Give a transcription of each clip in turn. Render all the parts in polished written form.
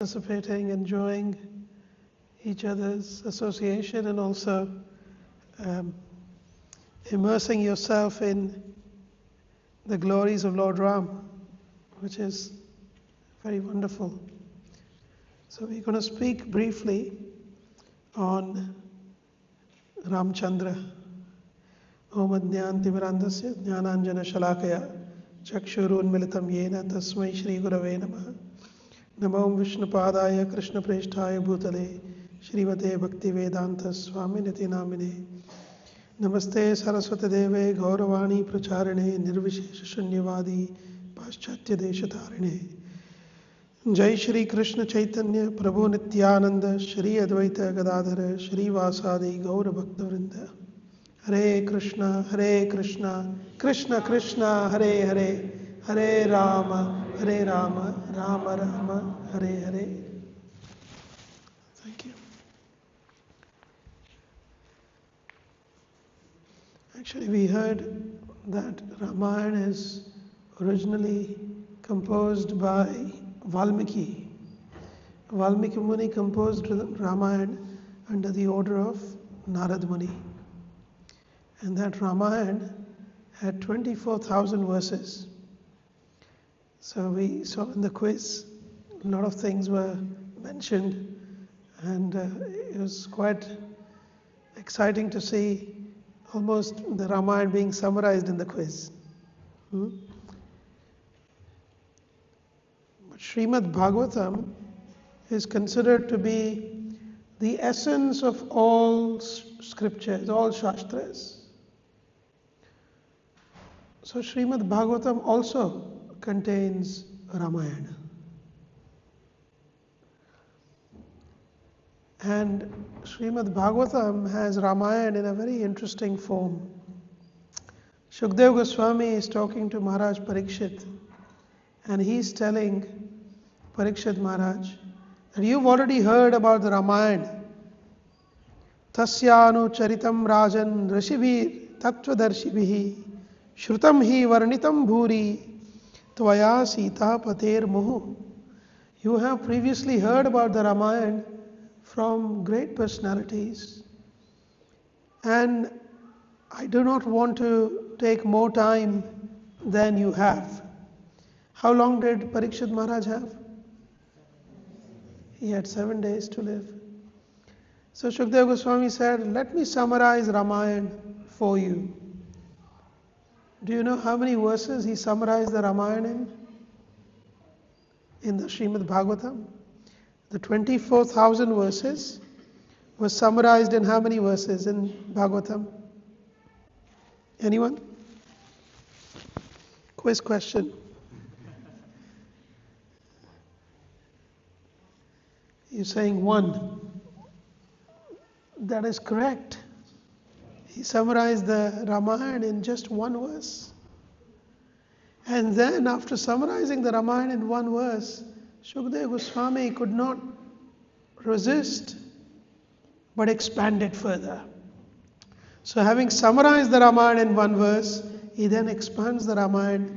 participating, enjoying each other's association, and also um, immersing yourself in the glories of Lord Ram, which is very wonderful. So we're going to speak briefly on Ramchandra. Om Adnyantimirandasya Jnananjana Shalakaya Chakshurunmilitam Yena Tasmai Shri Gurave Namaha Namo Vishnupadaya Krishna Presthaya Bhutale Srimate Bhakti Vedanta Swami Niti Namine Namaste Saraswati Deve Gauravani Pracharine Nirvishesha Shunyavadi Paschatya Deshatarine Jai Shri Krishna Chaitanya Prabhu Nityananda Shri Advaita Gadadhara Shri Vasadi Gaura Bhakta Hare Krishna, Krishna Krishna, Hare Hare, Hare Rama, Rama Rama, Hare Hare. Thank you. Actually, we heard that Ramayana is originally composed by Valmiki. Valmiki Muni composed Ramayana under the order of Narad Muni. And that Ramayana had 24,000 verses. So we saw in the quiz, a lot of things were mentioned, and it was quite exciting to see almost the Ramayana being summarized in the quiz. But Srimad Bhagavatam is considered to be the essence of all scriptures, all shastras. So Srimad Bhagavatam also contains Ramayana. And Srimad Bhagavatam has Ramayana in a very interesting form. Shukdev Goswami is talking to Maharaj Parikshit, and he's telling Parikshit Maharaj that you've already heard about the Ramayana. Tasyanu charitam rajan rashibhir tattvadarshibhihi Shrutam hi varnitam bhuri tvaya sita pater muhu. You have previously heard about the Ramayana from great personalities, and I do not want to take more time than you have. How long did Parikshit Maharaj have? He had 7 days to live. So Shukdev Goswami said, let me summarize Ramayana for you. Do you know how many verses he summarized the Ramayana in the Srimad Bhagavatam? The 24,000 verses was summarized in how many verses in Bhagavatam? Anyone? Quiz question. You're saying 1. That is correct. He summarized the Ramayana in just 1 verse. And then after summarizing the Ramayana in 1 verse, Shukdev Goswami could not resist but expand it further. So having summarized the Ramayana in 1 verse, he then expands the Ramayana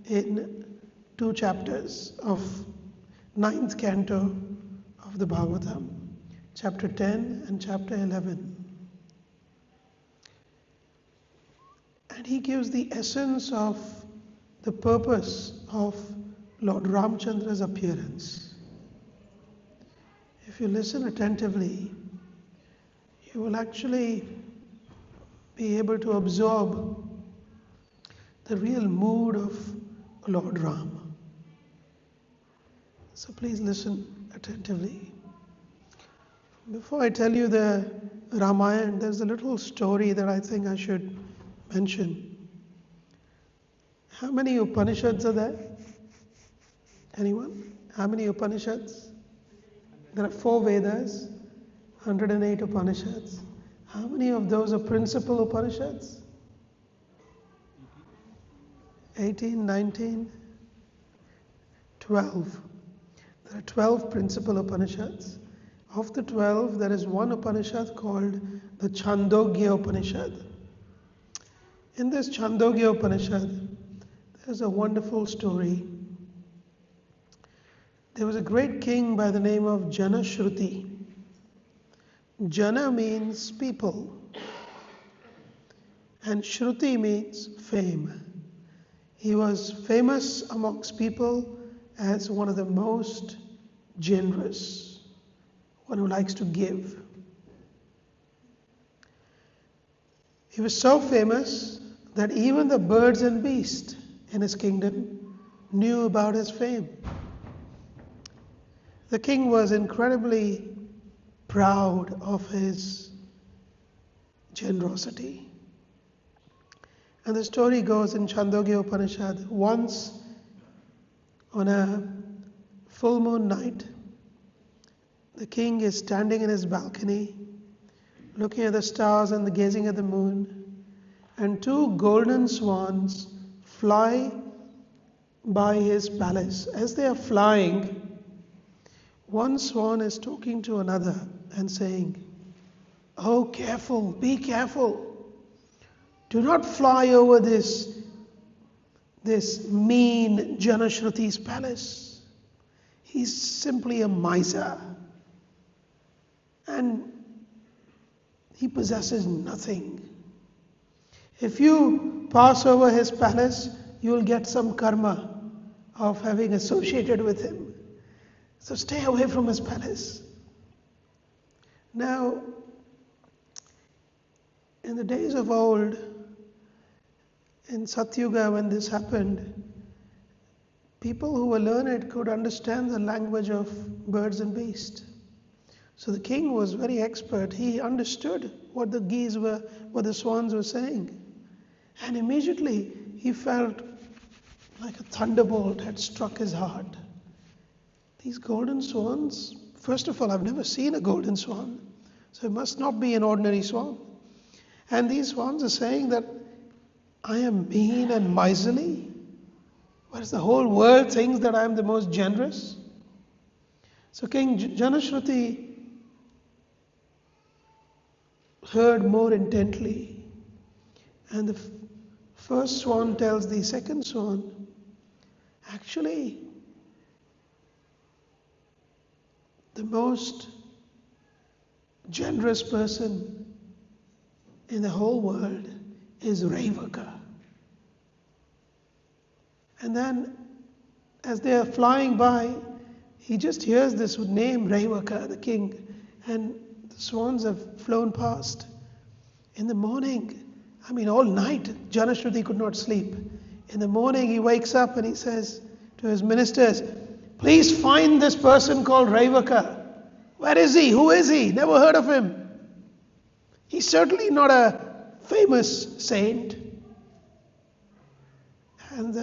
in 2 chapters of 9th canto of the Bhagavatam, chapter 10 and chapter 11. And he gives the essence of the purpose of Lord Ramchandra's appearance. If you listen attentively, you will actually be able to absorb the real mood of Lord Ram. So please listen attentively. Before I tell you the Ramayana, there's a little story that I think I should mention. How many Upanishads are there? Anyone? How many Upanishads? There are 4 Vedas, 108 Upanishads. How many of those are principal Upanishads? 18, 19, 12. There are 12 principal Upanishads. Of the 12, there is one Upanishad called the Chandogya Upanishad. In this Chandogya Upanishad, there's a wonderful story There was a great king by the name of Janashruti. Jana means people, and Shruti means fame. He was famous amongst people as one of the most generous, one who likes to give. He was so famous that even the birds and beasts in his kingdom knew about his fame. The king was incredibly proud of his generosity. And the story goes in Chandogya Upanishad, once on a full moon night, the king is standing in his balcony, looking at the stars and gazing at the moon, and two golden swans fly by his palace. As they are flying, one swan is talking to another and saying, "Oh, careful, be careful. Do not fly over this mean Janashruti's palace. He's simply a miser. And he possesses nothing. If you pass over his palace, you will get some karma of having associated with him. So stay away from his palace." Now, in the days of old, in Satyuga, when this happened, people who were learned could understand the language of birds and beasts. So the king was very expert. He understood what what the swans were saying. And immediately he felt like a thunderbolt had struck his heart. These golden swans, first of all, I've never seen a golden swan, so it must not be an ordinary swan. And these swans are saying that I am mean and miserly, whereas the whole world thinks that I am the most generous. So King Janashruti heard more intently, and the first swan tells the second swan, actually, the most generous person in the whole world is Raivaka. And then, as they are flying by, he just hears this name, Raivaka, the king, and the swans have flown past. In the morning, all night, Janashruti could not sleep. In the morning, he wakes up and he says to his ministers, "Please find this person called Raivaka. Where is he? Who is he? Never heard of him. He's certainly not a famous saint." And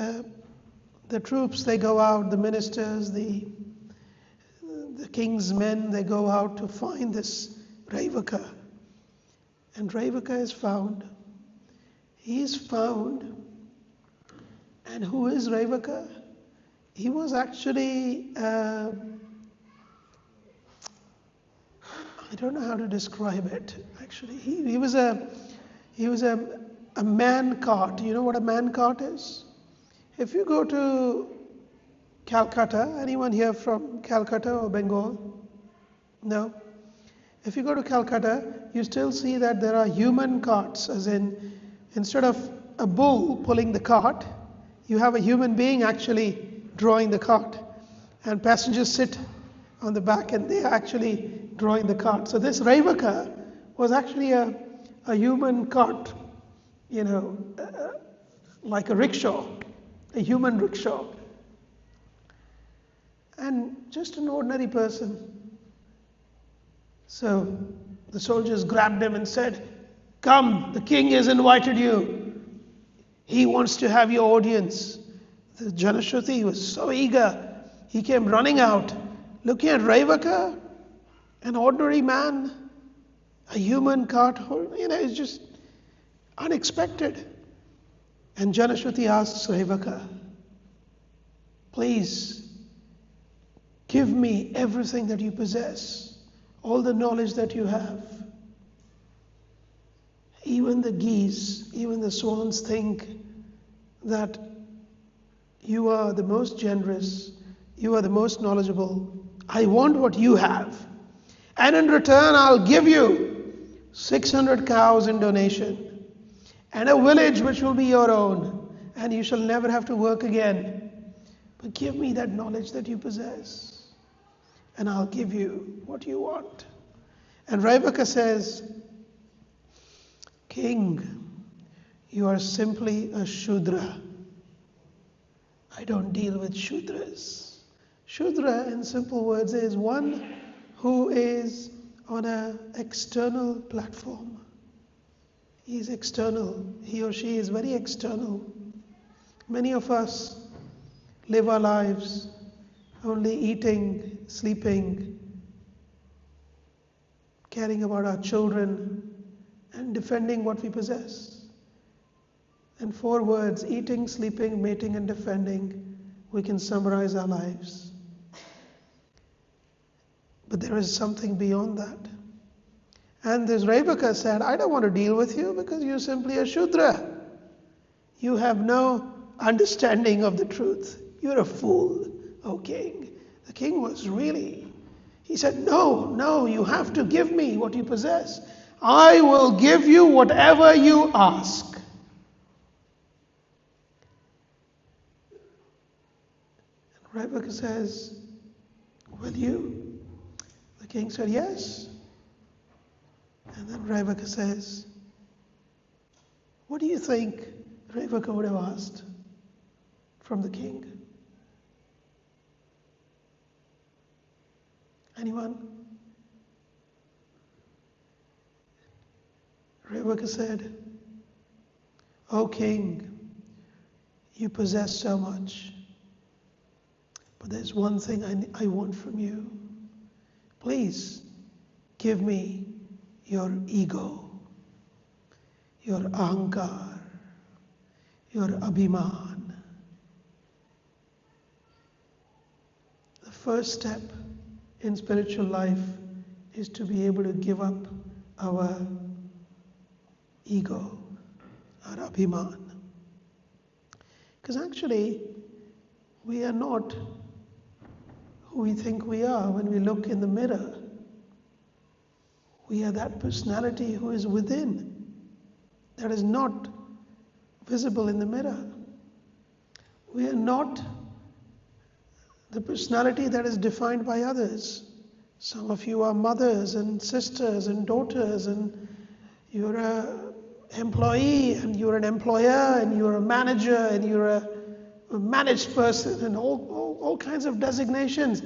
the troops, they go out, the ministers, the king's men, they go out to find this Raivaka. And Raivaka is found. He is found. And who is Raivaka? He was actually, I don't know how to describe it, actually. He was a man cart. You know what a man cart is? If you go to Calcutta, anyone here from Calcutta or Bengal? No? If you go to Calcutta, you still see that there are human carts, as in, instead of a bull pulling the cart, you have a human being actually drawing the cart. And passengers sit on the back and they are actually drawing the cart. So this Raivaka was actually a human cart, like a rickshaw, a human rickshaw. And just an ordinary person. So the soldiers grabbed him and said, "Come, the king has invited you. He wants to have your audience." The Janashruti was so eager. He came running out, looking at Raivaka, an ordinary man, a human cart, it's just unexpected. And Janashruti asks Raivaka, "Please, give me everything that you possess, all the knowledge that you have." Even the geese, even the swans think that you are the most generous. You are the most knowledgeable. I want what you have. And in return, I'll give you 600 cows in donation and a village which will be your own. And you shall never have to work again. But give me that knowledge that you possess. And I'll give you what you want. And Rebecca says, King, you are simply a Shudra. I don't deal with Shudras. Shudra, in simple words, is one who is on an external platform. He is external. He or she is very external. Many of us live our lives only eating, sleeping, caring about our children, and defending what we possess. In 4 words, eating, sleeping, mating, and defending, we can summarize our lives. But there is something beyond that. And this Rebecca said, I don't want to deal with you because you're simply a Shudra. You have no understanding of the truth. You're a fool, O king. The king was really, he said, no, you have to give me what you possess. I will give you whatever you ask. And Rebecca says, will you? The king said, yes. And then Rebecca says, what do you think Rebecca would have asked from the king? Anyone? Rebecca said, O king, you possess so much, but there's one thing I want from you. Please give me your ego, your ahankar, your abhiman. The first step in spiritual life is to be able to give up our ego, our abhiman. Because actually, we are not who we think we are when we look in the mirror. We are that personality who is within, that is not visible in the mirror. We are not the personality that is defined by others. Some of you are mothers and sisters and daughters, and you're an employee, and you're an employer, and you're a manager, and you're a managed person, and all kinds of designations.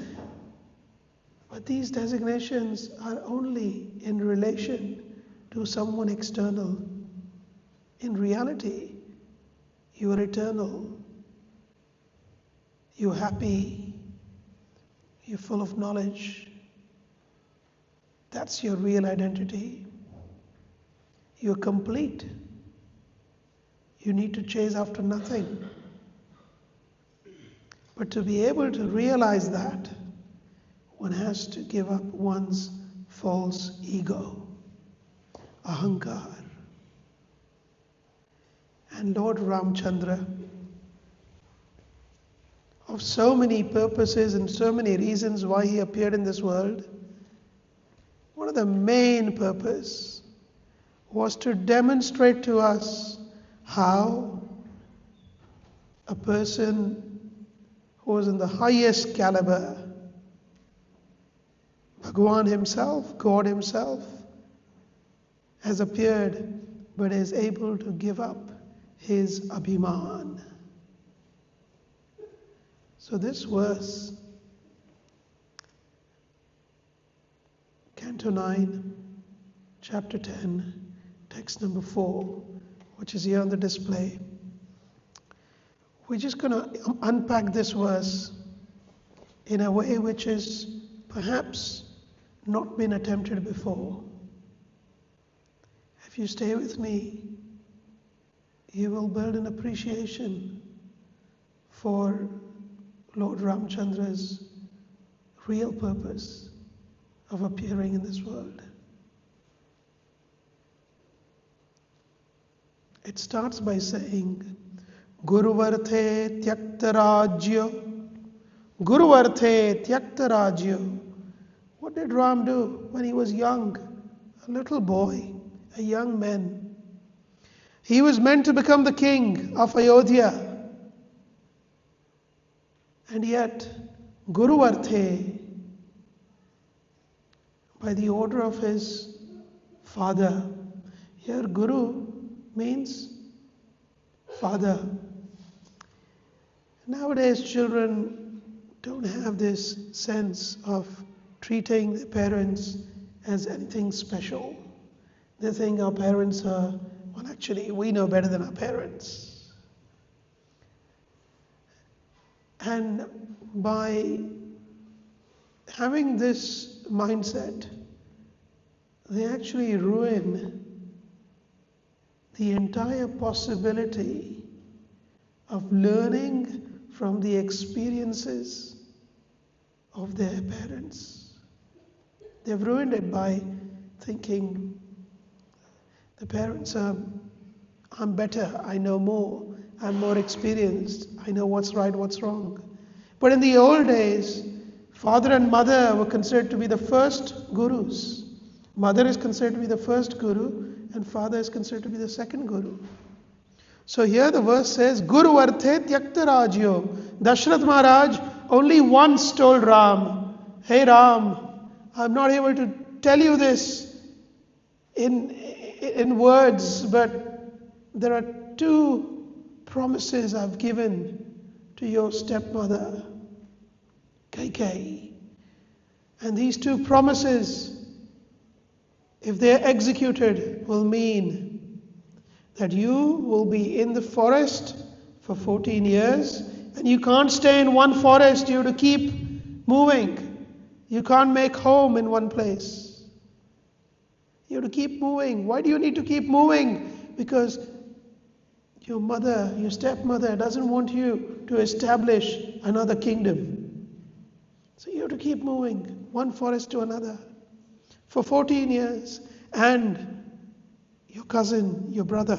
But these designations are only in relation to someone external. In reality, you are eternal. You're happy. You're full of knowledge. That's your real identity. You're complete. You need to chase after nothing. But to be able to realize that, one has to give up one's false ego, ahankar. And Lord Ramchandra, of so many purposes and so many reasons why he appeared in this world, one of the main purpose was to demonstrate to us how a person who was in the highest caliber, Bhagwan himself, God himself, has appeared but is able to give up his abhiman. So this verse, Canto 9, Chapter 10, text number 4, which is here on the display. We're just going to unpack this verse in a way which is perhaps not been attempted before. If you stay with me, you will build an appreciation for Lord Ramchandra's real purpose of appearing in this world. It starts by saying, Guruvarte tyakta rajya Guruvarthe tyakta rajyo. What did Ram do when he was young? A little boy, a young man. He was meant to become the king of Ayodhya. And yet, Guruvarthe, by the order of his father, here Guru means father. Nowadays, children don't have this sense of treating their parents as anything special. They think our parents are, well, actually, we know better than our parents. And by having this mindset, they actually ruin the entire possibility of learning from the experiences of their parents. They've ruined it by thinking the parents are, I'm better, I know more, I'm more experienced, I know what's right, what's wrong. But in the old days, father and mother were considered to be the first gurus. Mother is considered to be the first guru, and father is considered to be the second guru. So here the verse says, Guru Arthe Tyakta Rajyo. Dashrath Maharaj only once told Ram, hey Ram, I'm not able to tell you this in words, but there are two promises I've given to your stepmother, Kaikeyi. And these two promises, if they are executed, will mean that you will be in the forest for 14 years, and you can't stay in one forest, you have to keep moving. You can't make home in one place. You have to keep moving. Why do you need to keep moving? Because your mother, your stepmother, doesn't want you to establish another kingdom. So you have to keep moving, one forest to another, for 14 years. And your cousin, your brother,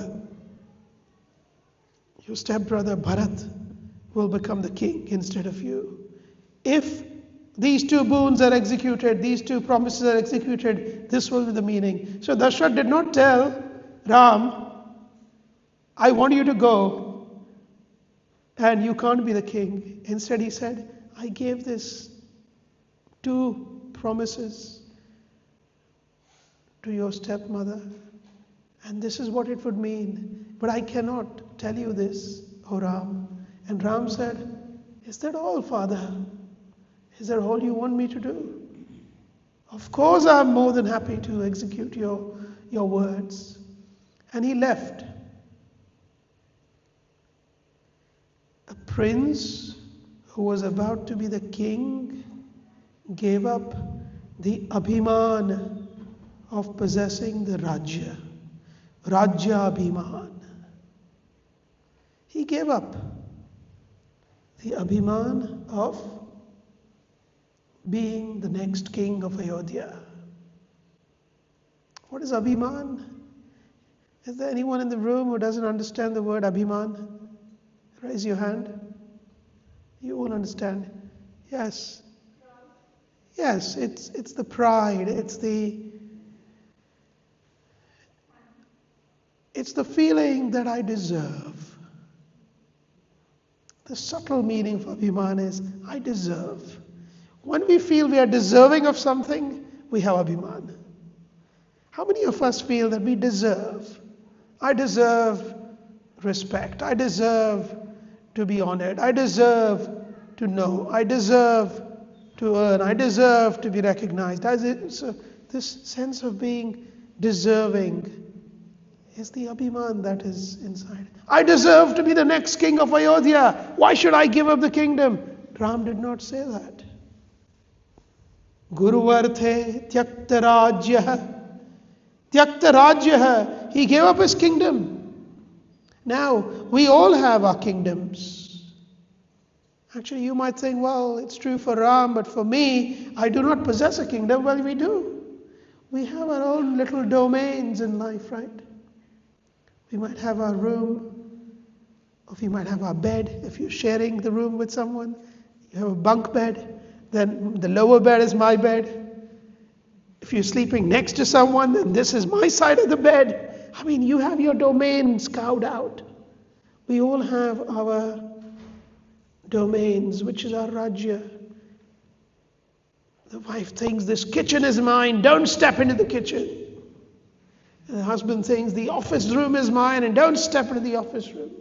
your stepbrother Bharat will become the king instead of you. If these two boons are executed, these two promises are executed, this will be the meaning. So Dashrath did not tell Ram, I want you to go and you can't be the king. Instead he said, I gave this two promises to your stepmother, and this is what it would mean. But I cannot tell you this, O Ram. And Ram said, is that all, Father? Is that all you want me to do? Of course I'm more than happy to execute your words. And he left. A prince who was about to be the king gave up the abhiman of possessing the Rajya. Rajya Abhiman. He gave up the Abhiman of being the next king of Ayodhya. What is Abhiman? Is there anyone in the room who doesn't understand the word Abhiman? Raise your hand. You won't understand. Yes. Yes, it's the pride, it's the feeling that I deserve. The subtle meaning for Abhiman is, I deserve. When we feel we are deserving of something, we have Abhiman. How many of us feel that we deserve? I deserve respect. I deserve to be honored. I deserve to know. I deserve to earn. I deserve to be recognized. So this sense of being deserving is the Abhiman that is inside. I deserve to be the next king of Ayodhya. Why should I give up the kingdom? Ram did not say that. Guruvarthe tyakta rajyah. Tyakta rajyah. He gave up his kingdom. Now, we all have our kingdoms. Actually, you might think, well, it's true for Ram, but for me, I do not possess a kingdom. Well, we do. We have our own little domains in life, right? We might have our room, or we might have our bed. If you're sharing the room with someone, You have a bunk bed, then the lower bed is my bed. If you're sleeping next to someone, then this is my side of the bed. I mean, you have your domains carved out. We all have our domains, which is our rajya. The wife thinks this kitchen is mine, don't step into the kitchen. And the husband thinks the office room is mine and don't step into the office room.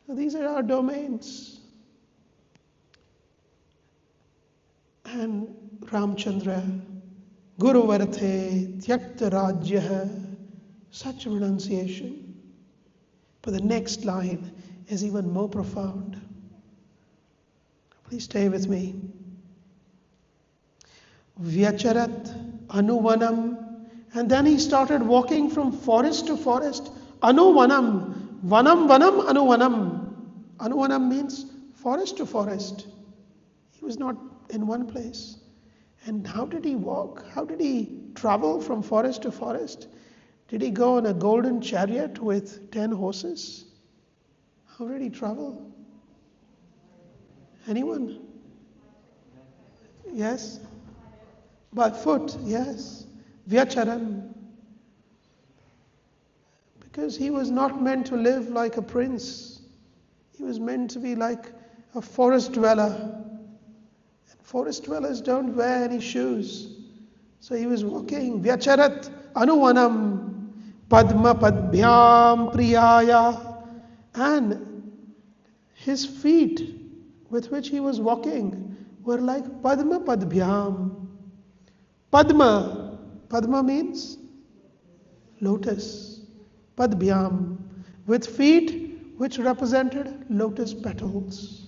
Now, these are our domains. And Ramchandra, Guru Varthe, Tyakta Rajya, such a renunciation. But the next line is even more profound. Please stay with me. Vyacharat Anuvanam. And then he started walking from forest to forest. Anuvanam. Vanam, vanam, anuvanam. Anuvanam means forest to forest. He was not in one place. And how did he walk? How did he travel from forest to forest? Did he go on a golden chariot with 10 horses? How did he travel? Anyone? Yes? By foot, yes. Vyacharan. Because he was not meant to live like a prince. He was meant to be like a forest dweller. And forest dwellers don't wear any shoes. So he was walking. Vyacharat anuvanam padma padbhyam priyaya. And his feet with which he was walking were like padma padbhyam. Padma. Padma means lotus. Padbhyam. With feet which represented lotus petals.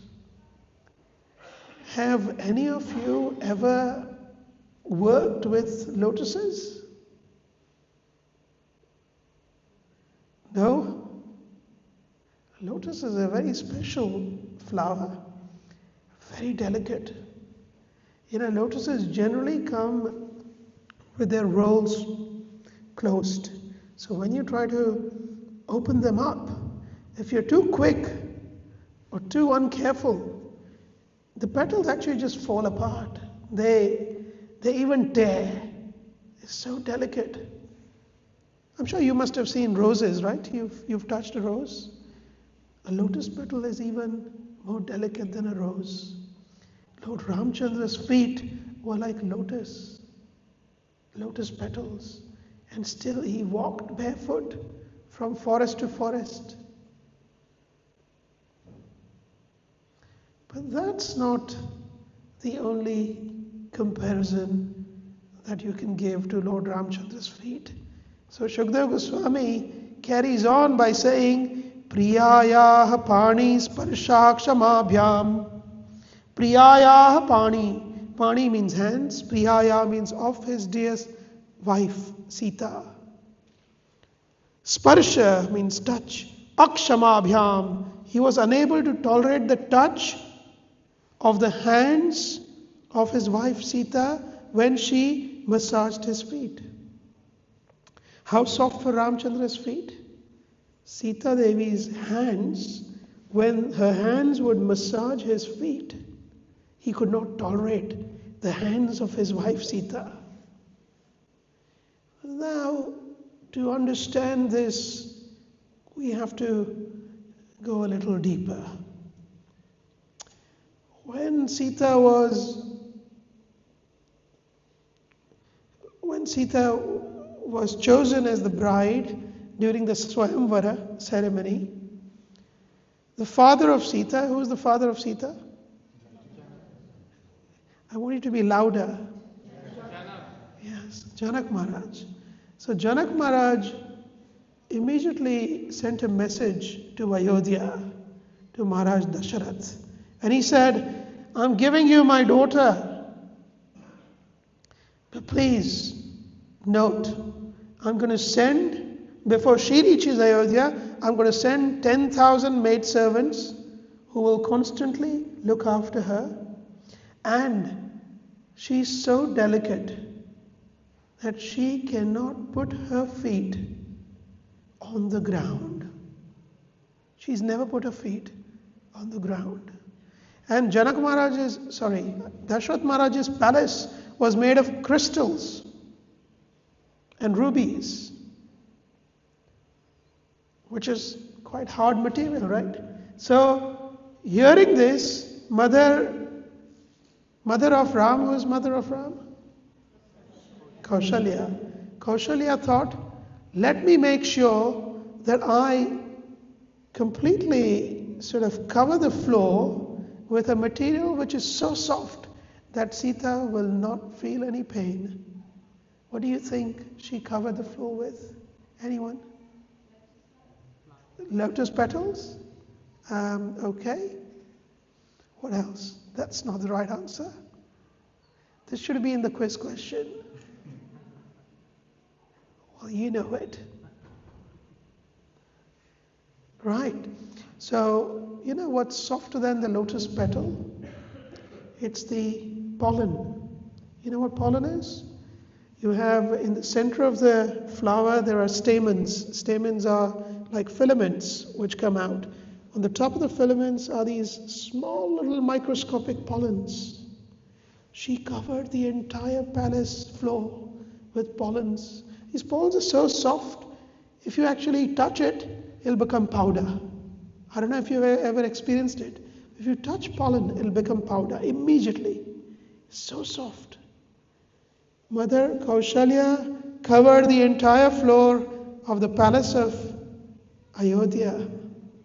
Have any of you ever worked with lotuses? No? Lotus is a very special flower. Very delicate. Lotuses generally come with their rolls closed. So when you try to open them up, if you're too quick or too uncareful, the petals actually just fall apart. They even tear. It's so delicate. I'm sure you must have seen roses, right? You've touched a rose. A lotus petal is even more delicate than a rose. Lord Ramchandra's feet were like lotus petals, and still he walked barefoot from forest to forest. But that's not the only comparison that you can give to Lord Ramchandra's feet. So Shukdev Goswami carries on by saying, Priyayah pani sparshakshamabhyam. Priyayah pani. Pani means hands. Priyaya means of his dear wife, Sita. Sparsha means touch. Akshamabhyam. He was unable to tolerate the touch of the hands of his wife Sita when she massaged his feet. How soft were Ramchandra's feet? Sita Devi's hands, when her hands would massage his feet, he could not tolerate the hands of his wife Sita. Now, to understand this, we have to go a little deeper. When Sita was chosen as the bride during the Swayamvara ceremony, the father of Sita, who is the father of Sita? I want you to be louder. Yes, Janak Maharaj. So Janak Maharaj immediately sent a message to Ayodhya, to Maharaj Dasharath. And he said, I'm giving you my daughter. But please note, I'm going to send, before she reaches Ayodhya, I'm going to send 10,000 maidservants who will constantly look after her. And she's so delicate that she cannot put her feet on the ground. She's never put her feet on the ground. And Dashrath Maharaj's palace was made of crystals and rubies, which is quite hard material, right? So, hearing this, mother of Ram, who is mother of Ram? Kaushalya. Kaushalya thought, let me make sure that I completely sort of cover the floor with a material which is so soft that Sita will not feel any pain. What do you think she covered the floor with? Anyone? Lotus petals? Okay. What else? That's not the right answer. This should be in the quiz question. Well, you know it. Right. So, you know what's softer than the lotus petal? It's the pollen. You know what pollen is? You have in the center of the flower, there are stamens. Stamens are like filaments which come out. On the top of the filaments are these small little microscopic pollens. She covered the entire palace floor with pollens. These pollens are so soft, if you actually touch it, it'll become powder. I don't know if you've ever experienced it. If you touch pollen, it'll become powder immediately. So soft. Mother Kaushalya covered the entire floor of the palace of Ayodhya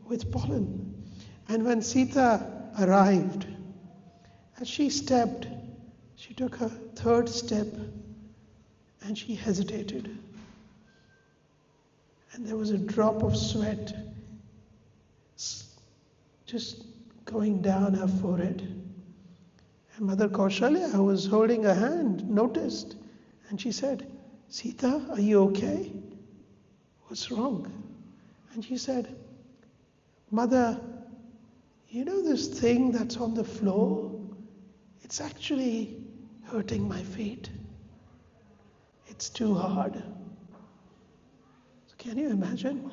with pollen. And when Sita arrived, as she stepped, she took her third step and she hesitated. And there was a drop of sweat just going down her forehead. And Mother Kaushalya, who was holding her hand, noticed. And she said, Sita, are you okay? What's wrong? And she said, Mother, you know this thing that's on the floor? It's actually hurting my feet. It's too hard. So can you imagine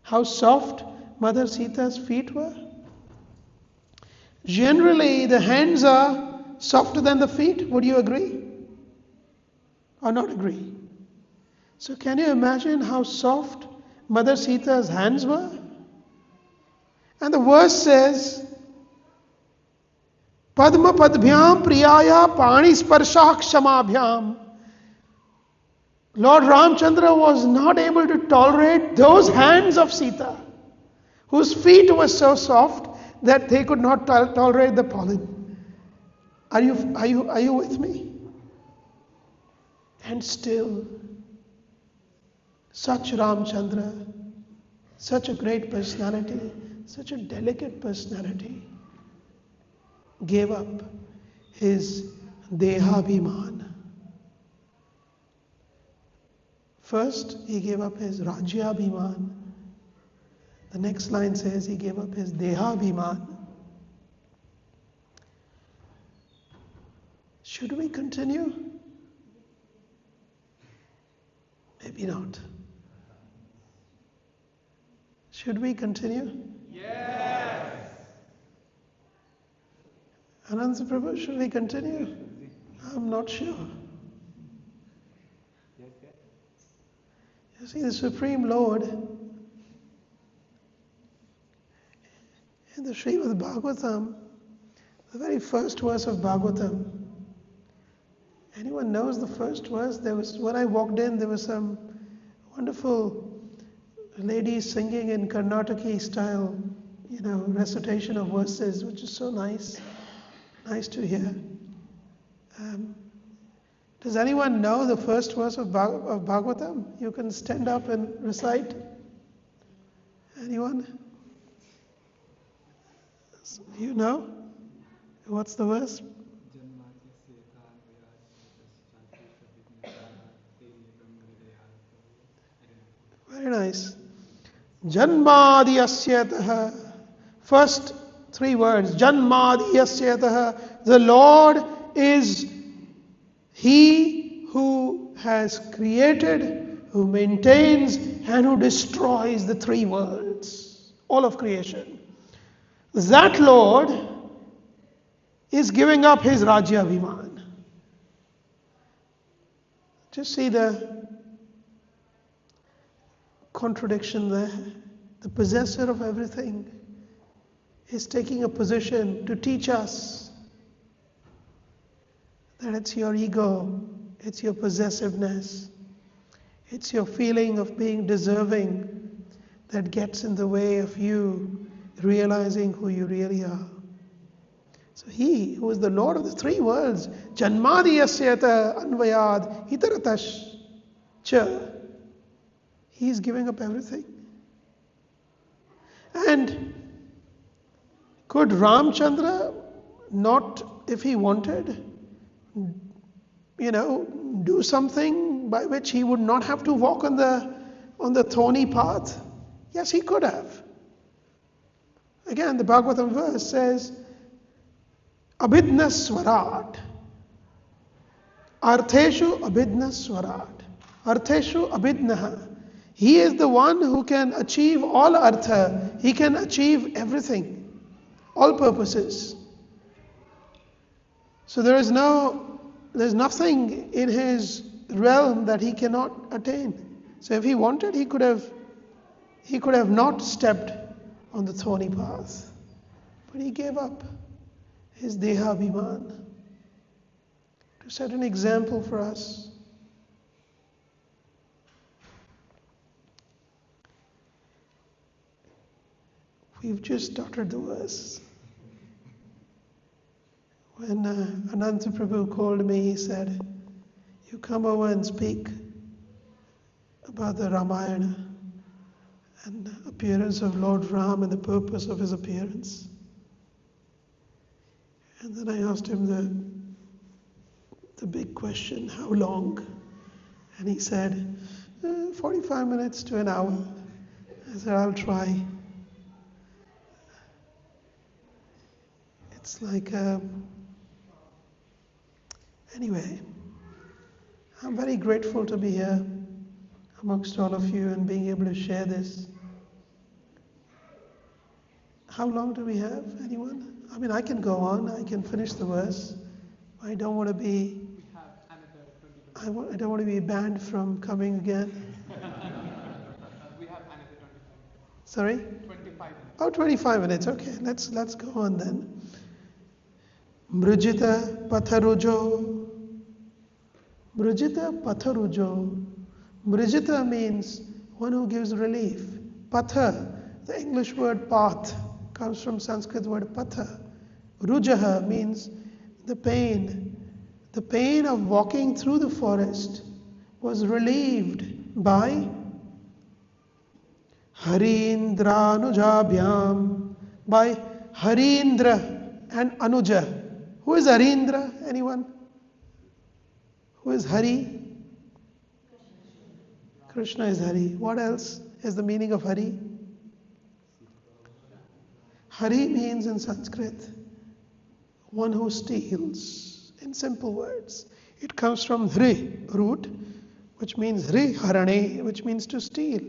how soft Mother Sita's feet were? Generally, the hands are softer than the feet. Would you agree? Or not agree? So can you imagine how soft Mother Sita's hands were? And the verse says, Padma Padbhyam Priyaya Pani Sparshah Kshamabhyam. Lord Ramchandra was not able to tolerate those hands of Sita, whose feet were so soft that they could not tolerate the pollen. Are you with me? And still, such Ramchandra, such a great personality, such a delicate personality, gave up his Dehabhiman. First, he gave up his Rajyabhiman. The next line says he gave up his Dehabhiman. Should we continue? Maybe not. Should we continue? Yes. Ananda Prabhu, should we continue? I'm not sure. You see, the Supreme Lord in the Srimad Bhagavatam, the very first verse of Bhagavatam. Anyone knows the first verse? When I walked in, there was some wonderful ladies singing in Karnataki style, recitation of verses, which is so nice to hear. Does anyone know the first verse of Bhagavatam? You can stand up and recite. Anyone? You know? What's the verse? Very nice. Janmadhyasya. First three words. Janmadhyasya. The Lord is He who has created, who maintains, and who destroys the three worlds. All of creation. That Lord is giving up his Rajya Abhiman. Just see the contradiction there. The possessor of everything is taking a position to teach us that it's your ego, it's your possessiveness, it's your feeling of being deserving that gets in the way of you realizing who you really are. So he who is the Lord of the three worlds, Janmadiyasyata Anvayad Hitaratash Cha, he is giving up everything. And could Ramchandra not, if he wanted, do something by which he would not have to walk on the thorny path? Yes, he could have. Again, the Bhagavatam verse says, Abhidna Swarat. Artheshu Abhidna Swarat. Artheshu Abhidnaha. He is the one who can achieve all artha. He can achieve everything, all purposes. So there's nothing in his realm that he cannot attain. So if he wanted, he could have not stepped on the thorny path. But he gave up his Deha Abhiman to set an example for us. We've just started the verse. When Ananta Prabhu called me, he said, "You come over and speak about the Ramayana and the appearance of Lord Ram and the purpose of his appearance." And then I asked him the big question, how long? And he said, 45 minutes to an hour. I said, I'll try. It's like, anyway, I'm very grateful to be here amongst all of you and being able to share this. How long do we have? Anyone? I mean, I can go on. I can finish the verse. I don't want to be. We have another 20 I don't want to be banned from coming again. We have another 25 minutes. Sorry? 25 minutes. Oh, 25 minutes. Okay, let's go on then. Mrujita Patharujo. Mrujita Patharujo. Mrujita means one who gives relief. Patha, the English word path, comes from Sanskrit word patha. Rujaha means the pain. The pain of walking through the forest was relieved by Harindra Anujabhyam, by Harindra and Anuja. Who is Harindra? Anyone? Who is Hari? Krishna is Hari. What else is the meaning of Hari? Hari means in Sanskrit one who steals. In simple words, it comes from Hri root, which means Hri Harane, which means to steal.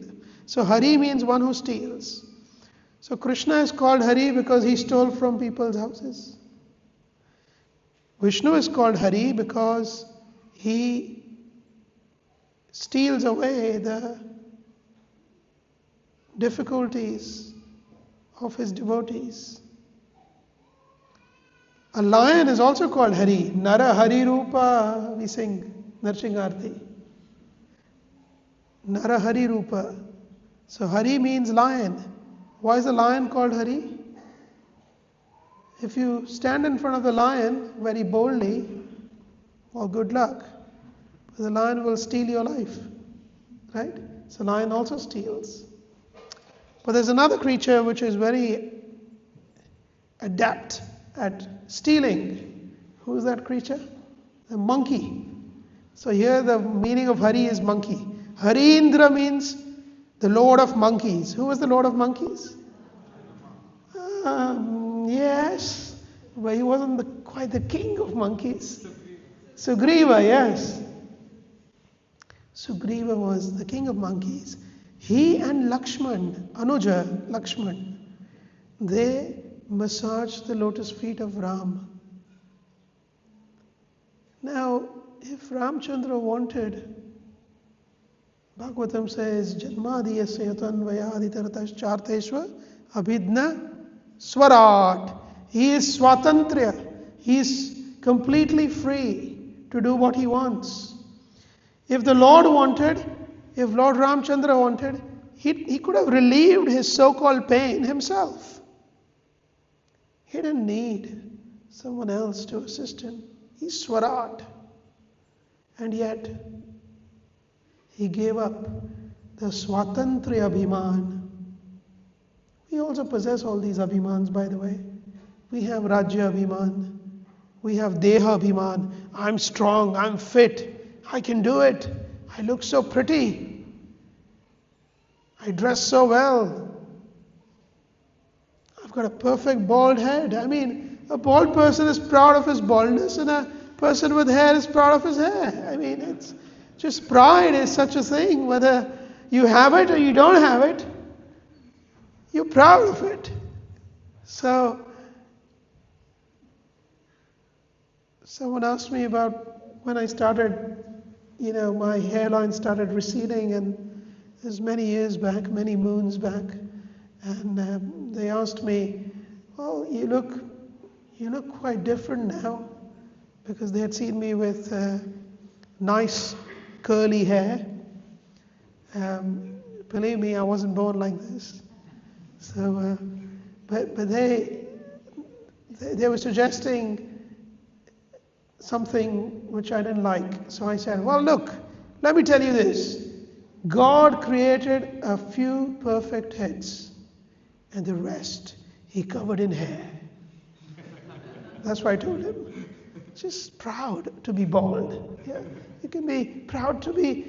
So Hari means one who steals. So Krishna is called Hari because he stole from people's houses. Vishnu is called Hari because he steals away the difficulties of his devotees. A lion is also called Hari. Nara Hari Rupa, we sing Narsingharti. Nara Hari Rupa. So Hari means lion. Why is the lion called Hari? If you stand in front of the lion very boldly, well, good luck. The lion will steal your life. Right? So lion also steals. But there's another creature which is very adept at stealing. Who is that creature? The monkey. So here the meaning of Hari is monkey. Harindra means the Lord of monkeys. Who was the Lord of monkeys? Yes, but he wasn't quite the king of monkeys. Sugriva, yes. Sugriva was the king of monkeys. He and Lakshman, Lakshman, they massaged the lotus feet of Ram. Now, if Ramchandra wanted, Bhagavatam says, Janmadiyasya tanvayaditaratas charteshva abhidna swarat. He is swatantriya. He is completely free to do what he wants. If the Lord wanted, if Lord Ramchandra wanted, he could have relieved his so-called pain himself. He didn't need someone else to assist him. He's Swarat. And yet, he gave up the Swatantriya Abhiman. We also possess all these Abhimans, by the way. We have Rajya Abhiman. We have Deha Abhiman. I'm strong, I'm fit, I can do it. I look so pretty. I dress so well. I've got a perfect bald head. I mean, a bald person is proud of his baldness, and a person with hair is proud of his hair. I mean, it's just pride is such a thing. Whether you have it or you don't have it, you're proud of it. So, someone asked me about when I started, my hairline started receding, and it was many years back, many moons back. And they asked me, "Well, you look quite different now," because they had seen me with nice curly hair. Believe me, I wasn't born like this. So, but they were suggesting something which I didn't like. So I said, "Well, look, let me tell you this. God created a few perfect heads, and the rest He covered in hair." That's what I told him. Just proud to be bald. Yeah. You can be proud to be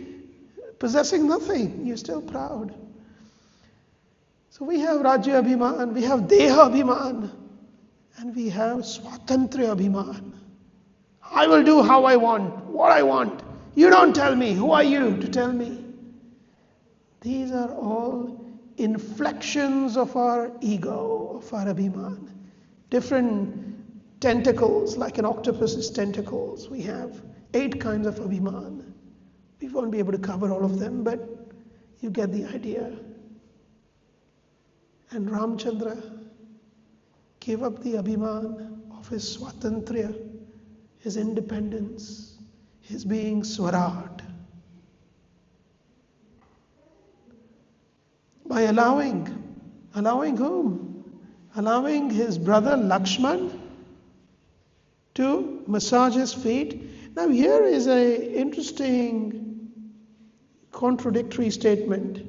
possessing nothing. You're still proud. So we have Rajya Abhiman, we have Deha Abhiman, and we have Swatantriya Abhiman. I will do how I want, what I want. You don't tell me. Who are you to tell me? These are all inflections of our ego, of our Abhiman. Different tentacles, like an octopus's tentacles. We have 8 kinds of Abhiman. We won't be able to cover all of them, but you get the idea. And Ramchandra gave up the Abhiman of his Swatantriya, his independence, his being Swarat, by allowing whom? Allowing his brother Lakshman to massage his feet. Now here is an interesting contradictory statement.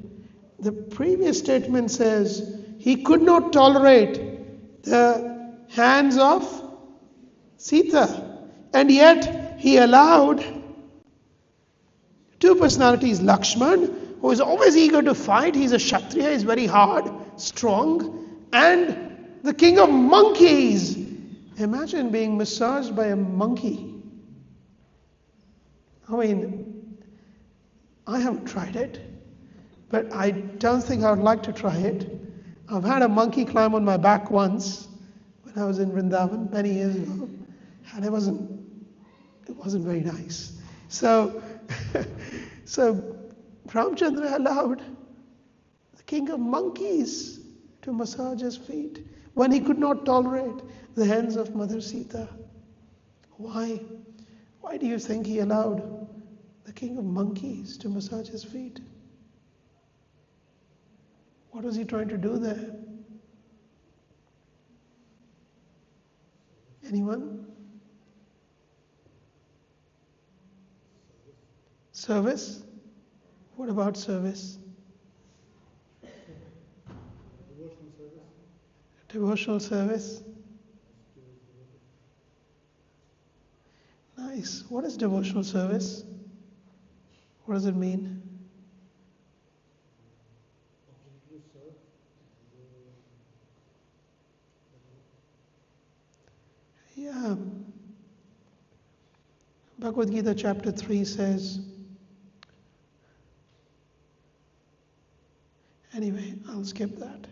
The previous statement says he could not tolerate the hands of Sita, and yet he allowed 2 personalities, Lakshman, who is always eager to fight, he's a Kshatriya, he's very hard, strong, and the king of monkeys. Imagine being massaged by a monkey. I mean, I haven't tried it, but I don't think I would like to try it. I've had a monkey climb on my back once when I was in Vrindavan many years ago, and it wasn't very nice. So, so Ramchandra allowed the king of monkeys to massage his feet when he could not tolerate the hands of Mother Sita. Why? Why do you think he allowed the king of monkeys to massage his feet? What was he trying to do there? Anyone? Service? What about service? Devotional service? Nice. What is devotional service? What does it mean? Yeah. Bhagavad Gita chapter 3 says, anyway, I'll skip that.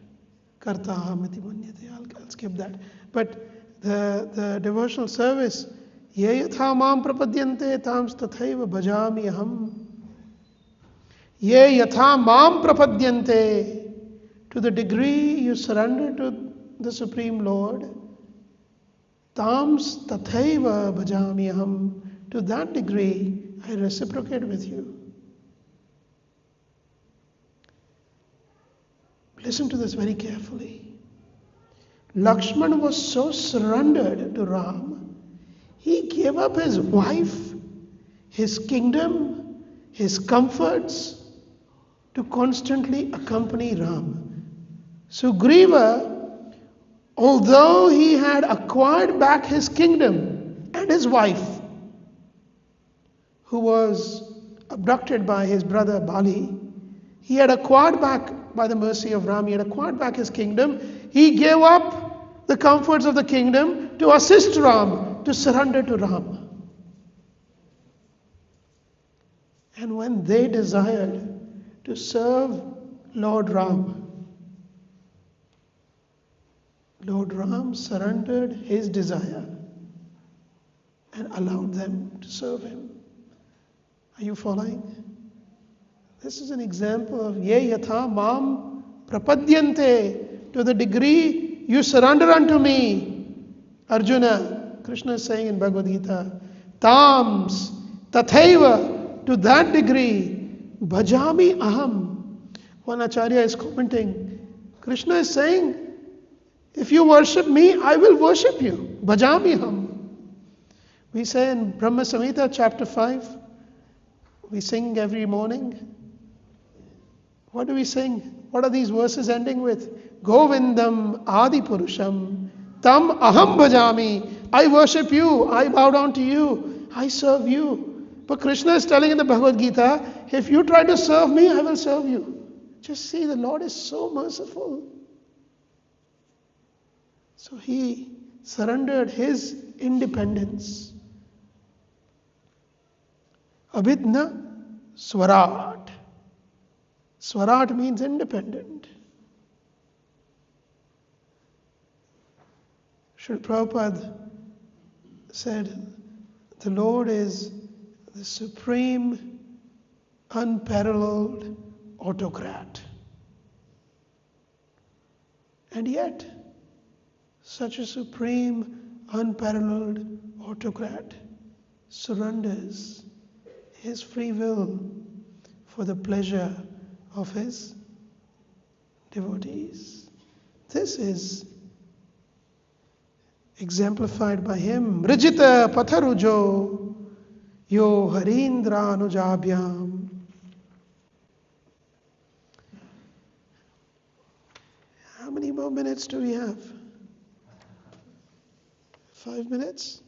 Kartaham iti manyate. I'll skip that. But the devotional service, Ye yatha mam prapadyante tams tathaiva bhajami aham. Ye yatha mam prapadyante. To the degree you surrender to the Supreme Lord, tams tathaiva bhajami aham. To that degree, I reciprocate with you. Listen to this very carefully. Lakshman was so surrendered to Ram, he gave up his wife, his kingdom, his comforts to constantly accompany Ram. Sugriva, although he had acquired back his kingdom and his wife, who was abducted by his brother Bali, he had acquired back, by the mercy of Ram, he had acquired back his kingdom. He gave up the comforts of the kingdom to assist Ram, to surrender to Ram. And when they desired to serve Lord Ram, Lord Ram surrendered his desire and allowed them to serve him. Are you following? This is an example of ye yatha mam prapadyante. To the degree you surrender unto me, Arjuna, Krishna is saying in Bhagavad Gita, tams tathaiva, to that degree, bhajami aham. One Acharya is commenting, Krishna is saying, if you worship me, I will worship you. Bhajami aham. We say in Brahma Samhita chapter 5, we sing every morning. What do we sing? What are these verses ending with? Govindam Adi Purusham Tam Aham Bhajami. I worship you. I bow down to you. I serve you. But Krishna is telling in the Bhagavad Gita, if you try to serve me, I will serve you. Just see, the Lord is so merciful. So he surrendered his independence. Abhidna Swarat. Swarat means independent. Srila Prabhupada said, the Lord is the supreme, unparalleled autocrat. And yet, such a supreme, unparalleled autocrat surrenders his free will for the pleasure of his devotees. This is exemplified by him. Rijita patharujo yo harindra anujabhyam. How many more minutes do we have? 5 minutes?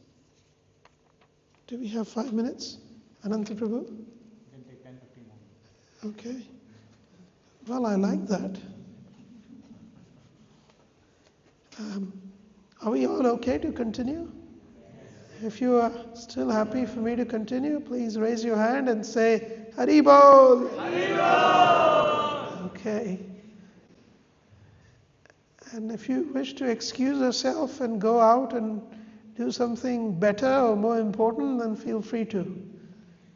Do we have 5 minutes? Ananta Prabhu? You can take 10, 15 more. Okay. Well, I like that. Are we all okay to continue? If you are still happy for me to continue, please raise your hand and say, Hari Bol! Hari Bol! Okay. And if you wish to excuse yourself and go out and do something better or more important, then feel free to. Do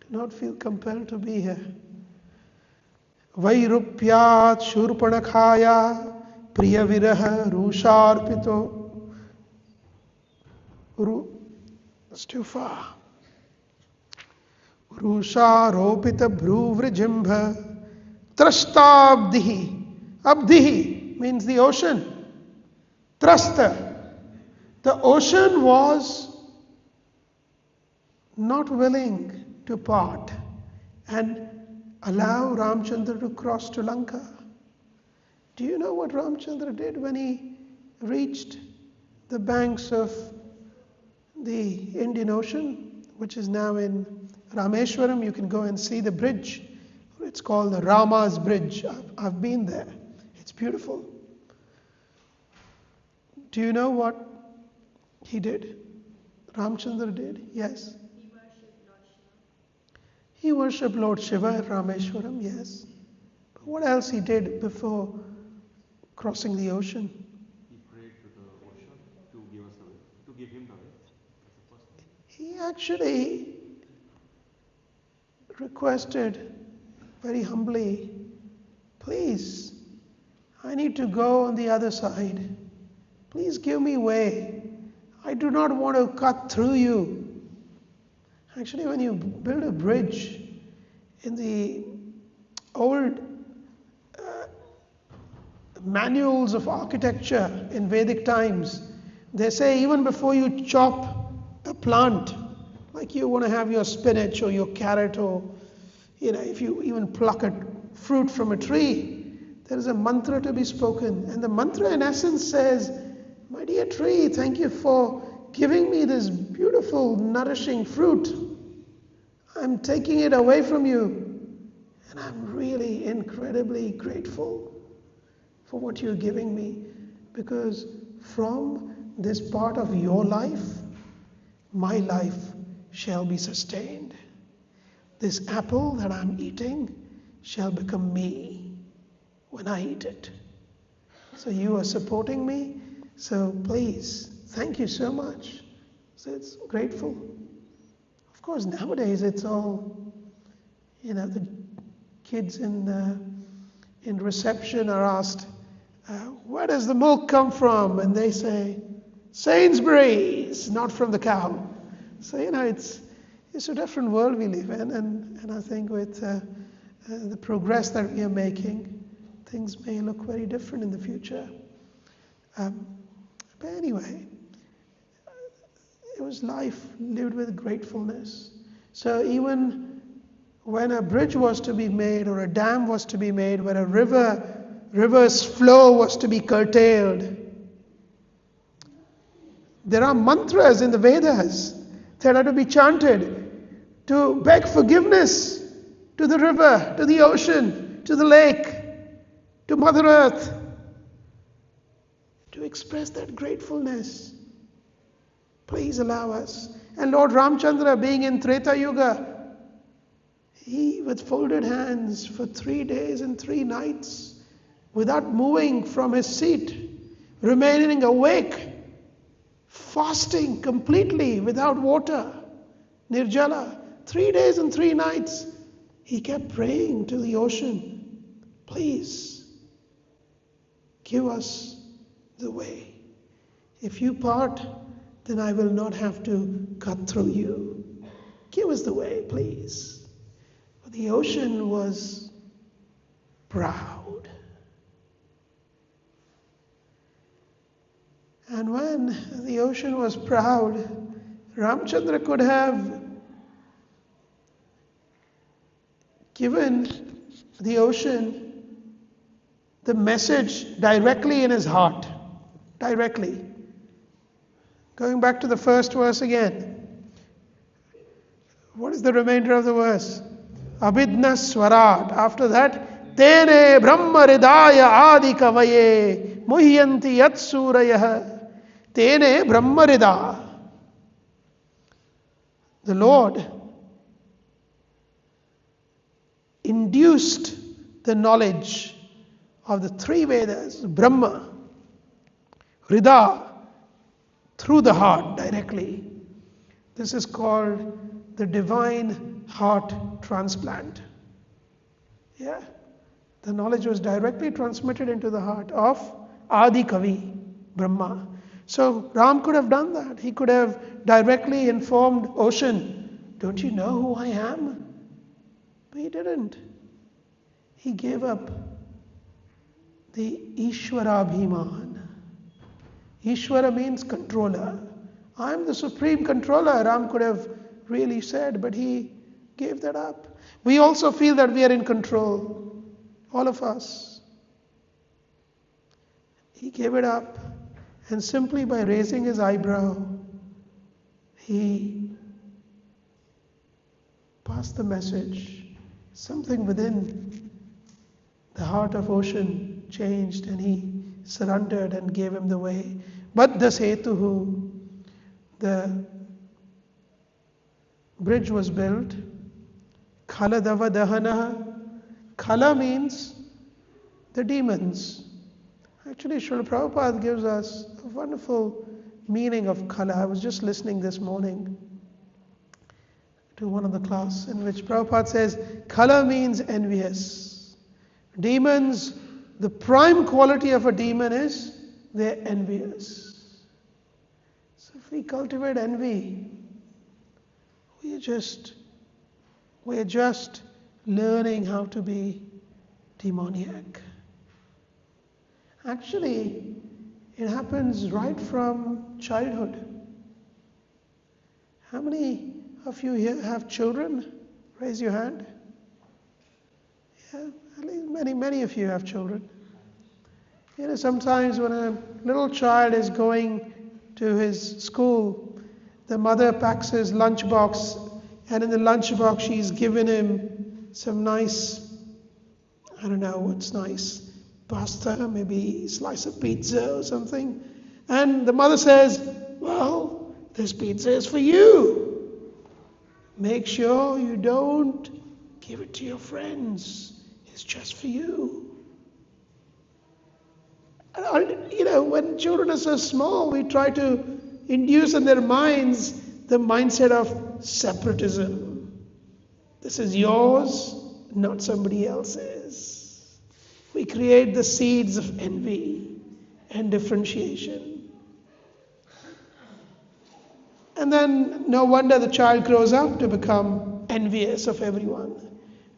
not feel compelled to be here. Vairupyat Shurpanakhaya Priyaviraha Rusharpito. That's too far. Rusharopita Bhruvrijambha Trashtabdihi. Abdihi means the ocean. Trasta. The ocean was not willing to part and allow Ramchandra to cross to Lanka. Do you know what Ramchandra did when he reached the banks of the Indian Ocean, which is now in Rameshwaram? You can go and see the bridge. It's called the Rama's Bridge. I've been there. It's beautiful. Do you know what he did? Ramchandra did? Yes. He worshipped Lord Shiva at Rameshwaram, yes. But what else he did before crossing the ocean? He prayed to the ocean to give us the way, to give him the way. That's the first thing. actually requested very humbly, please, I need to go on the other side. Please give me way. I do not want to cut through you. Actually, when you build a bridge in the old manuals of architecture in Vedic times, they say even before you chop a plant, like you want to have your spinach or your carrot, or if you even pluck a fruit from a tree, there is a mantra to be spoken. And the mantra in essence says, my dear tree, thank you for giving me this beautiful, nourishing fruit. I'm taking it away from you, and I'm really incredibly grateful for what you're giving me, because from this part of your life, my life shall be sustained. This apple that I'm eating shall become me when I eat it. So you are supporting me, so please, thank you so much. So it's grateful. Of course, nowadays it's all, the kids in reception are asked, where does the milk come from? And they say, Sainsbury's, not from the cow. So, it's a different world we live in. And I think with the progress that we are making, things may look very different in the future. But anyway, it was life lived with gratefulness. So even when a bridge was to be made, or a dam was to be made, where a river's flow was to be curtailed, there are mantras in the Vedas that are to be chanted to beg forgiveness to the river, to the ocean, to the lake, to Mother Earth, to express that gratefulness. Please allow us. And Lord Ramchandra, being in Treta Yuga, he with folded hands for 3 days and 3 nights, without moving from his seat, remaining awake, fasting completely without water, Nirjala, 3 days and 3 nights, he kept praying to the ocean, please give us the way. If you part, then I will not have to cut through you. Give us the way, please. But the ocean was proud. And when the ocean was proud, Ramchandra could have given the ocean the message directly in his heart. Directly. Going back to the first verse again. What is the remainder of the verse? Abhidna Swarat. After that, Tene Brahma Ridaya Adi Kavaye Muhyanti Yat Surayah. Tene Brahma Rida. The Lord induced the knowledge of the 3 Vedas, Brahma, Rida, through the heart directly. This is called the divine heart transplant. Yeah. The knowledge was directly transmitted into the heart of Adi Kavi, Brahma. So Ram could have done that. He could have directly informed ocean, don't you know who I am? But he didn't. He gave up the Ishwara Bhiman. Ishwara means controller. I am the supreme controller, Ram could have really said, but he gave that up. We also feel that we are in control, all of us. He gave it up, and simply by raising his eyebrow, he passed the message. Something within the heart of ocean changed, and he surrendered and gave him the way. But the Setuhu, the bridge was built. Khala Dava Dahana. Khala means the demons. Actually, Srila Prabhupada gives us a wonderful meaning of Khala. I was just listening this morning. to one of the class in which Prabhupada says, Khala means envious. Demons, the prime quality of a demon is they're envious. So if we cultivate envy, we're just learning how to be demoniac. Actually, it happens right from childhood. How many of you here have children? Raise your hand. Yeah, at least many of you have children. Sometimes when a little child is going to his school, the mother packs his lunchbox, and in the lunchbox she's given him some nice, I don't know what's nice, pasta, maybe a slice of pizza or something. And the mother says, well, this pizza is for you. Make sure you don't give it to your friends. It's just for you. When children are so small, we try to induce in their minds the mindset of separatism. This is yours, not somebody else's. We create the seeds of envy and differentiation. And then no wonder the child grows up to become envious of everyone.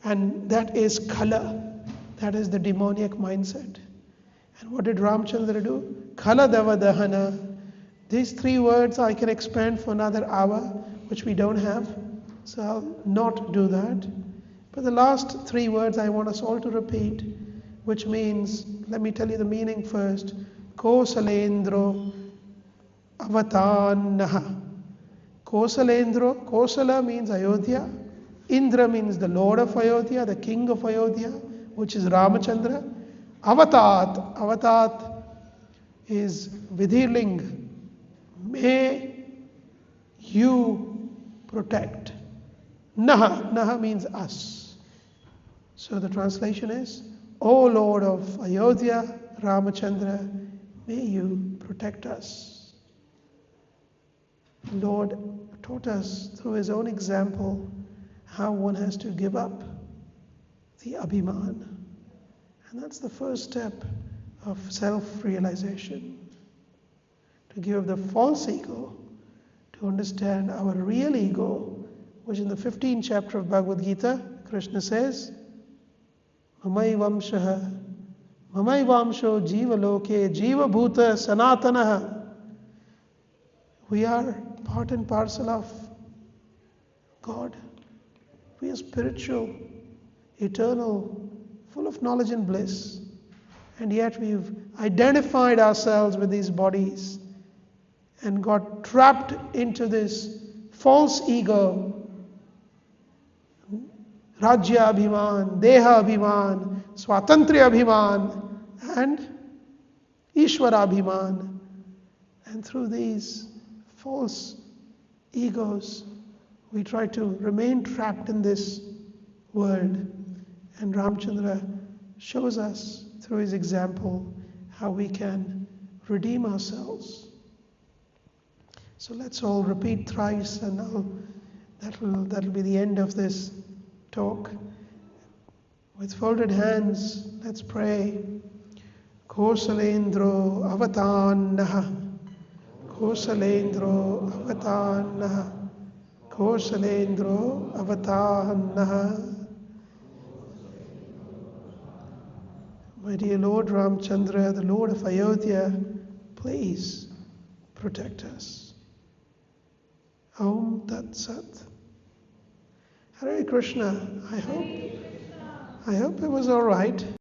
And that is khala. That is the demoniac mindset. And what did Ramchandra do? Khala dava dahana. These three words I can expand for another hour, which we don't have. So I'll not do that. But the last three words I want us all to repeat, which means, let me tell you the meaning first. Kosalendro avatannaha. Kosalendro, Kosala means Ayodhya. Indra means the Lord of Ayodhya, the King of Ayodhya, which is Ramachandra. Avatat, Avatat is Vidhiling. May you protect. Naha, Naha means us. So the translation is, O Lord of Ayodhya, Ramachandra, may you protect us. The Lord taught us through his own example how one has to give up the abhiman. And that's the first step of self-realization. To give up the false ego, to understand our real ego, which in the 15th chapter of Bhagavad Gita, Krishna says, Mamaivamshaha, Mamaivamsho jiva loke, jiva bhuta sanatanaha. We are part and parcel of God. We are spiritual, eternal, full of knowledge and bliss. And yet we've identified ourselves with these bodies and got trapped into this false ego. Rajya Abhiman, Deha Abhiman, Swatantriya Abhiman, and Ishvara Abhiman. And through these false egos, we try to remain trapped in this world. And Ramchandra shows us through his example how we can redeem ourselves. So let's all repeat thrice, and that'll be the end of this talk. With folded hands, let's pray. Kosalendro avatannaha, Kosalendro avatannaha, Kosalendro avatannaha. My dear Lord Ramchandra, the Lord of Ayodhya, please protect us. Om Tat Sat. Hare Krishna. I hope it was all right.